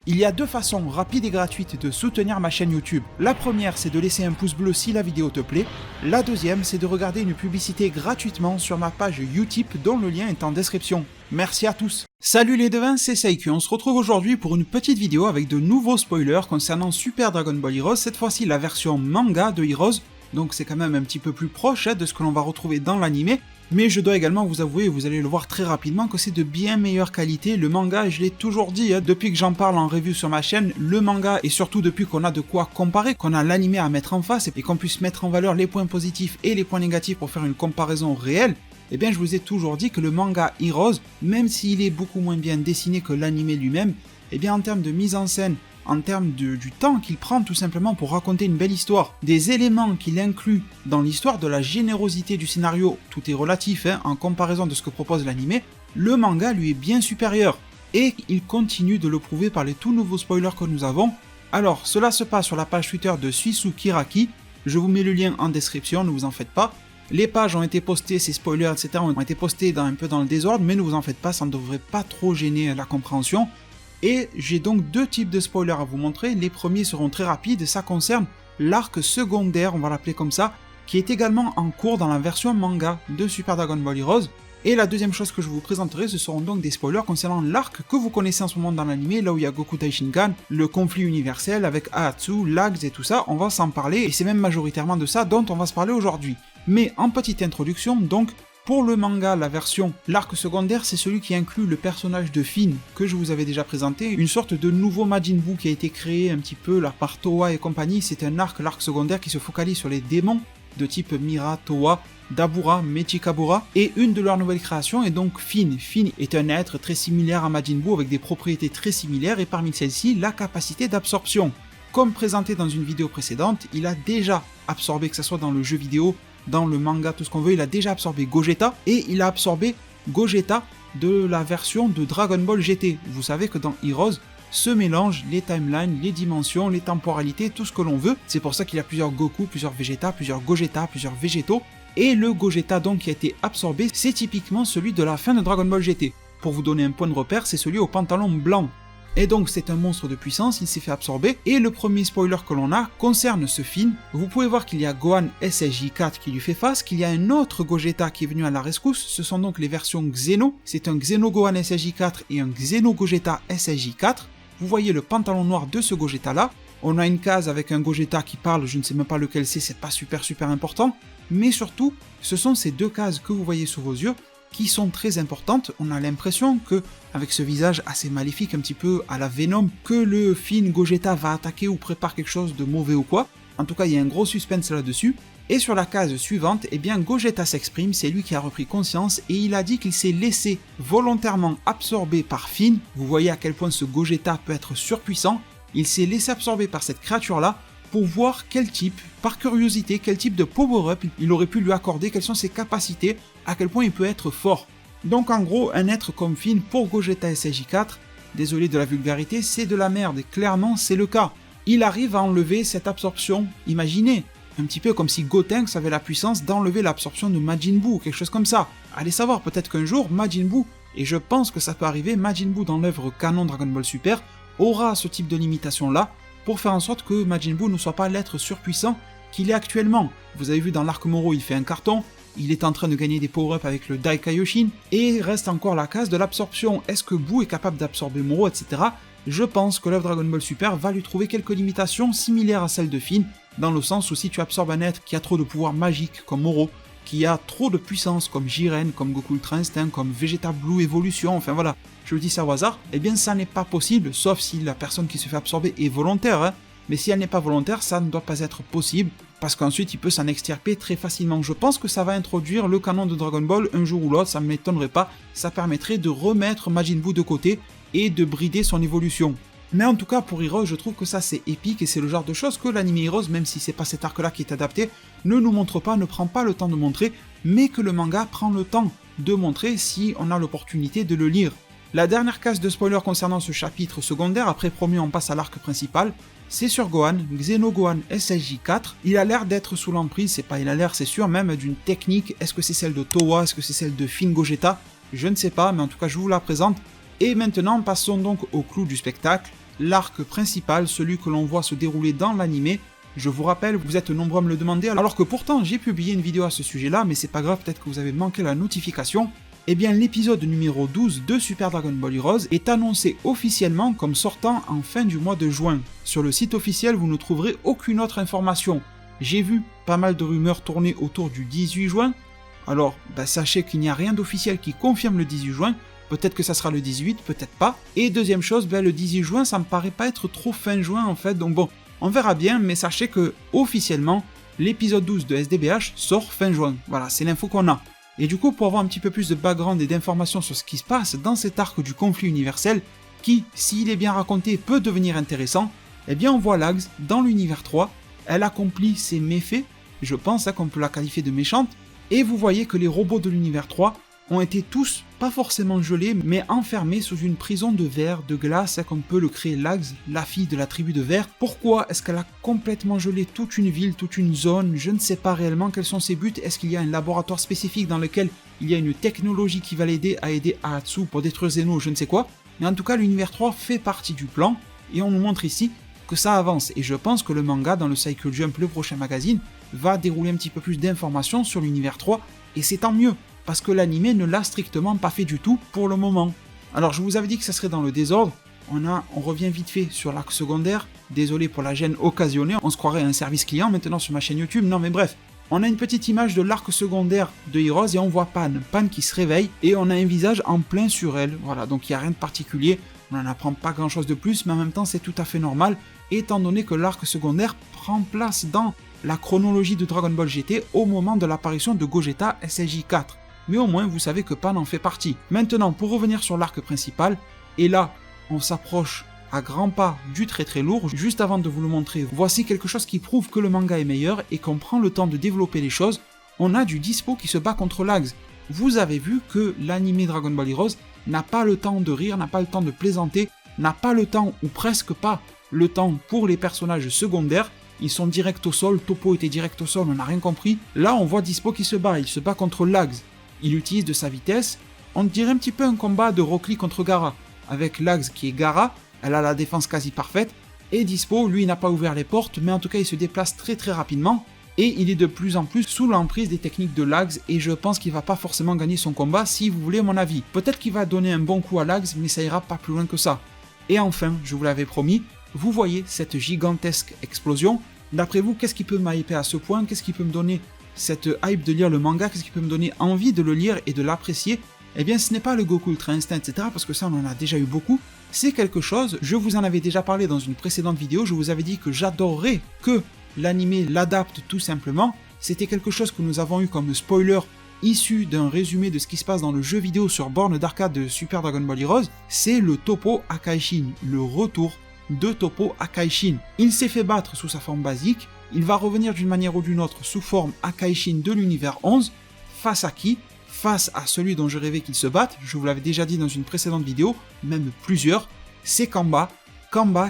Il y a deux façons rapides et gratuites de soutenir ma chaîne YouTube. La première, c'est de laisser un pouce bleu si la vidéo te plaît. La deuxième, c'est de regarder une publicité gratuitement sur ma page Utip dont le lien est en description. Merci à tous. Salut les devins, c'est Saikyu. On se retrouve aujourd'hui pour une petite vidéo avec de nouveaux spoilers concernant Super Dragon Ball Heroes, cette fois-ci la version manga de Heroes. Donc c'est quand même un petit peu plus proche de ce que l'on va retrouver dans l'anime. Mais je dois également vous avouer, et vous allez le voir très rapidement, que c'est de bien meilleure qualité. Le manga, je l'ai toujours dit, depuis que j'en parle en review sur ma chaîne, le manga, et surtout depuis qu'on a de quoi comparer, qu'on a l'anime à mettre en face, et qu'on puisse mettre en valeur les points positifs et les points négatifs pour faire une comparaison réelle, eh bien je vous ai toujours dit que le manga Heroes, même s'il est beaucoup moins bien dessiné que l'anime lui-même, eh bien en termes de mise en scène, en termes du temps qu'il prend tout simplement pour raconter une belle histoire, des éléments qu'il inclut dans l'histoire, de la générosité du scénario, tout est relatif en comparaison de ce que propose l'anime, le manga lui est bien supérieur. Et il continue de le prouver par les tout nouveaux spoilers que nous avons. Alors, cela se passe sur la page Twitter de Suisu Kiraki, je vous mets le lien en description, ne vous en faites pas. Les pages ont été postées, ces spoilers, etc. ont été postés un peu dans le désordre, mais ne vous en faites pas, ça ne devrait pas trop gêner la compréhension. Et j'ai donc deux types de spoilers à vous montrer. Les premiers seront très rapides, ça concerne l'arc secondaire, on va l'appeler comme ça, qui est également en cours dans la version manga de Super Dragon Ball Heroes. Et la deuxième chose que je vous présenterai, ce seront donc des spoilers concernant l'arc que vous connaissez en ce moment dans l'anime, là où il y a Goku Taishinkan, le conflit universel avec Ahatsu, Lags et tout ça, on va s'en parler, et c'est même majoritairement de ça dont on va se parler aujourd'hui. Mais en petite introduction, donc, pour le manga, la version, l'arc secondaire, c'est celui qui inclut le personnage de Finn, que je vous avais déjà présenté, une sorte de nouveau Majin Buu qui a été créé un petit peu là par Towa et compagnie. C'est un arc, l'arc secondaire, qui se focalise sur les démons de type Mira, Towa, Dabura, Mechikabura, et une de leurs nouvelles créations est donc Finn. Finn est un être très similaire à Majin Buu avec des propriétés très similaires, et parmi celles-ci, la capacité d'absorption. Comme présenté dans une vidéo précédente, il a déjà absorbé, que ce soit dans le jeu vidéo, dans le manga, tout ce qu'on veut, il a déjà absorbé Gogeta, et il a absorbé Gogeta de la version de Dragon Ball GT. Vous savez que dans Heroes se mélangent les timelines, les dimensions, les temporalités, tout ce que l'on veut. C'est pour ça qu'il y a plusieurs Goku, plusieurs Vegeta, plusieurs Gogeta, plusieurs végétaux. Et le Gogeta donc qui a été absorbé, c'est typiquement celui de la fin de Dragon Ball GT. Pour vous donner un point de repère, c'est celui au pantalon blanc. Et donc c'est un monstre de puissance, il s'est fait absorber, et le premier spoiler que l'on a concerne ce Finn. Vous pouvez voir qu'il y a Gohan SSJ4 qui lui fait face, qu'il y a un autre Gogeta qui est venu à la rescousse, ce sont donc les versions Xeno, c'est un Xeno Gohan SSJ4 et un Xeno Gogeta SSJ4. Vous voyez le pantalon noir de ce Gogeta là, on a une case avec un Gogeta qui parle, je ne sais même pas lequel c'est pas super important, mais surtout, ce sont ces deux cases que vous voyez sous vos yeux, qui sont très importantes. On a l'impression que, avec ce visage assez maléfique, un petit peu à la Venom, que le Finn Gogeta va attaquer ou prépare quelque chose de mauvais ou quoi. En tout cas, il y a un gros suspense là-dessus. Et sur la case suivante, eh bien Gogeta s'exprime, c'est lui qui a repris conscience, et il a dit qu'il s'est laissé volontairement absorber par Finn. Vous voyez à quel point ce Gogeta peut être surpuissant. Il s'est laissé absorber par cette créature-là, pour voir quel type, par curiosité, quel type de power-up il aurait pu lui accorder, quelles sont ses capacités, à quel point il peut être fort. Donc en gros, un être comme Finn pour Gogeta SSJ4, désolé de la vulgarité, c'est de la merde, et clairement c'est le cas. Il arrive à enlever cette absorption, imaginez, un petit peu comme si Gotenks avait la puissance d'enlever l'absorption de Majin Buu, quelque chose comme ça. Allez savoir, peut-être qu'un jour, Majin Buu, et je pense que ça peut arriver, Majin Buu dans l'œuvre canon Dragon Ball Super, aura ce type de limitation-là, pour faire en sorte que Majin Buu ne soit pas l'être surpuissant qu'il est actuellement. Vous avez vu dans l'arc Moro, il fait un carton, il est en train de gagner des power-ups avec le Dai Kaioshin, et reste encore la case de l'absorption. Est-ce que Buu est capable d'absorber Moro, etc. Je pense que l'œuvre Dragon Ball Super va lui trouver quelques limitations similaires à celles de Finn, dans le sens où si tu absorbes un être qui a trop de pouvoir magique, comme Moro, qui a trop de puissance, comme Jiren, comme Goku Ultra Instinct, comme Vegeta Blue Evolution, enfin voilà, je le dis ça au hasard, eh bien ça n'est pas possible, sauf si la personne qui se fait absorber est volontaire, mais si elle n'est pas volontaire, ça ne doit pas être possible, parce qu'ensuite il peut s'en extirper très facilement. Je pense que ça va introduire le canon de Dragon Ball un jour ou l'autre, ça ne m'étonnerait pas, ça permettrait de remettre Majin Buu de côté et de brider son évolution. Mais en tout cas pour Heroes, je trouve que ça c'est épique et c'est le genre de choses que l'anime Heroes, même si c'est pas cet arc là qui est adapté, ne nous montre pas, ne prend pas le temps de montrer, mais que le manga prend le temps de montrer si on a l'opportunité de le lire. La dernière case de spoiler concernant ce chapitre secondaire, après promis on passe à l'arc principal, c'est sur Gohan, Xeno Gohan SSJ4, il a l'air d'être sous l'emprise, c'est pas il a l'air, c'est sûr même d'une technique, est-ce que c'est celle de Towa, est-ce que c'est celle de Finn Gogeta, je ne sais pas, mais en tout cas je vous la présente. Et maintenant passons donc au clou du spectacle, l'arc principal, celui que l'on voit se dérouler dans l'anime. Je vous rappelle, vous êtes nombreux à me le demander, alors que pourtant j'ai publié une vidéo à ce sujet-là, mais c'est pas grave, peut-être que vous avez manqué la notification. Eh bien, l'épisode numéro 12 de Super Dragon Ball Heroes est annoncé officiellement comme sortant en fin du mois de juin. Sur le site officiel, vous ne trouverez aucune autre information. J'ai vu pas mal de rumeurs tourner autour du 18 juin. Alors, sachez qu'il n'y a rien d'officiel qui confirme le 18 juin. Peut-être que ça sera le 18, peut-être pas. Et deuxième chose, le 18 juin, ça me paraît pas être trop fin juin en fait. Donc bon, on verra bien, mais sachez que officiellement, l'épisode 12 de SDBH sort fin juin. Voilà, c'est l'info qu'on a. Et du coup, pour avoir un petit peu plus de background et d'informations sur ce qui se passe dans cet arc du conflit universel, qui, s'il est bien raconté, peut devenir intéressant, eh bien on voit Lagz dans l'univers 3, elle accomplit ses méfaits, je pense qu'on peut la qualifier de méchante, et vous voyez que les robots de l'univers 3 ont été tous, pas forcément gelés, mais enfermés sous une prison de verre, de glace, comme peut le créer Lagz, la fille de la tribu de verre. Pourquoi est-ce qu'elle a complètement gelé toute une ville, toute une zone? Je ne sais pas réellement quels sont ses buts. Est-ce qu'il y a un laboratoire spécifique dans lequel il y a une technologie qui va l'aider à aider Ahatsu pour détruire Zeno, je ne sais quoi. Mais en tout cas, l'univers 3 fait partie du plan, et on nous montre ici que ça avance. Et je pense que le manga, dans le Cycle Jump, le prochain magazine, va dérouler un petit peu plus d'informations sur l'univers 3, et c'est tant mieux, parce que l'anime ne l'a strictement pas fait du tout pour le moment. Alors je vous avais dit que ça serait dans le désordre, on revient vite fait sur l'arc secondaire, désolé pour la gêne occasionnée, on se croirait un service client maintenant sur ma chaîne YouTube, non mais bref. On a une petite image de l'arc secondaire de Heroes et on voit Pan qui se réveille et on a un visage en plein sur elle, voilà, donc il n'y a rien de particulier, on n'en apprend pas grand chose de plus, mais en même temps c'est tout à fait normal, étant donné que l'arc secondaire prend place dans la chronologie de Dragon Ball GT au moment de l'apparition de Gogeta SSJ4. Mais au moins vous savez que Pan en fait partie. Maintenant, pour revenir sur l'arc principal, et là, on s'approche à grands pas du très très lourd, juste avant de vous le montrer, voici quelque chose qui prouve que le manga est meilleur et qu'on prend le temps de développer les choses, on a du Dispo qui se bat contre Lagz. Vous avez vu que l'anime Dragon Ball Heroes n'a pas le temps de rire, n'a pas le temps de plaisanter, n'a pas le temps, ou presque pas, le temps pour les personnages secondaires, ils sont direct au sol, Toppo était direct au sol, on n'a rien compris. Là on voit Dispo qui se bat, il se bat contre Lagz. Il utilise de sa vitesse, on dirait un petit peu un combat de Rock Lee contre Gaara, avec Lagz qui est Gaara, elle a la défense quasi parfaite, et Dispo, lui n'a pas ouvert les portes, mais en tout cas il se déplace très très rapidement, et il est de plus en plus sous l'emprise des techniques de Lagz, et je pense qu'il va pas forcément gagner son combat si vous voulez mon avis. Peut-être qu'il va donner un bon coup à Lagz, mais ça ira pas plus loin que ça. Et enfin, je vous l'avais promis, vous voyez cette gigantesque explosion, d'après vous, qu'est-ce qui peut m'hyper à ce point, qu'est-ce qui peut me donner cette hype de lire le manga, qu'est-ce qui peut me donner envie de le lire et de l'apprécier? Eh bien ce n'est pas le Goku Ultra Instinct, etc., parce que ça on en a déjà eu beaucoup, c'est quelque chose, je vous en avais déjà parlé dans une précédente vidéo, je vous avais dit que j'adorerais que l'anime l'adapte tout simplement, c'était quelque chose que nous avons eu comme spoiler issu d'un résumé de ce qui se passe dans le jeu vidéo sur borne d'arcade de Super Dragon Ball Heroes, c'est le Toppo Akaishin, le retour de Toppo Akaishin. Il s'est fait battre sous sa forme basique, il va revenir d'une manière ou d'une autre sous forme Akaishin de l'univers 11, face à qui? Face à celui dont je rêvais qu'il se batte, je vous l'avais déjà dit dans une précédente vidéo, même plusieurs, c'est Kamba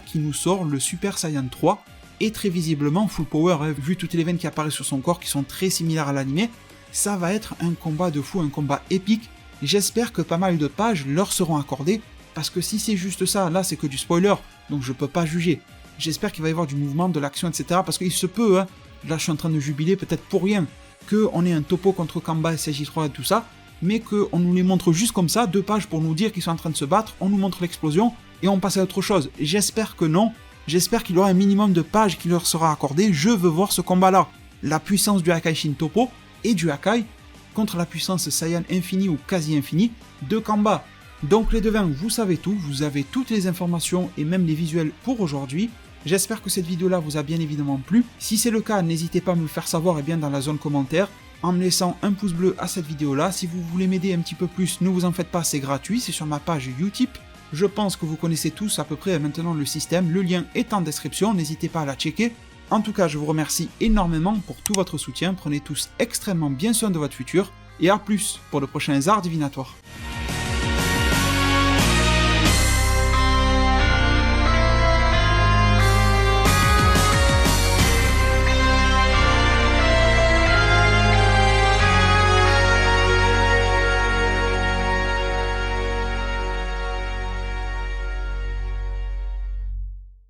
qui nous sort le Super Saiyan 3, et très visiblement full power, vu toutes les veines qui apparaissent sur son corps qui sont très similaires à l'anime, ça va être un combat de fou, un combat épique, j'espère que pas mal de pages leur seront accordées, parce que si c'est juste ça, là c'est que du spoiler, donc je peux pas juger. J'espère qu'il va y avoir du mouvement, de l'action, etc. Parce qu'il se peut, là je suis en train de jubiler peut-être pour rien, qu'on ait un Toppo contre Kamba, SSJ3 et tout ça, mais qu'on nous les montre juste comme ça, 2 pages pour nous dire qu'ils sont en train de se battre, on nous montre l'explosion, et on passe à autre chose. J'espère que non, j'espère qu'il y aura un minimum de pages qui leur sera accordé, je veux voir ce combat-là. La puissance du Akaishin Toppo et du Akai contre la puissance Saiyan infini ou quasi infini de Kamba. Donc les devins, vous savez tout, vous avez toutes les informations et même les visuels pour aujourd'hui. J'espère que cette vidéo-là vous a bien évidemment plu. Si c'est le cas, n'hésitez pas à me le faire savoir dans la zone commentaire, en me laissant un pouce bleu à cette vidéo-là. Si vous voulez m'aider un petit peu plus, ne vous en faites pas, c'est gratuit, c'est sur ma page Utip. Je pense que vous connaissez tous à peu près maintenant le système, le lien est en description, n'hésitez pas à la checker. En tout cas, je vous remercie énormément pour tout votre soutien, prenez tous extrêmement bien soin de votre futur, et à plus pour de prochains arts divinatoires.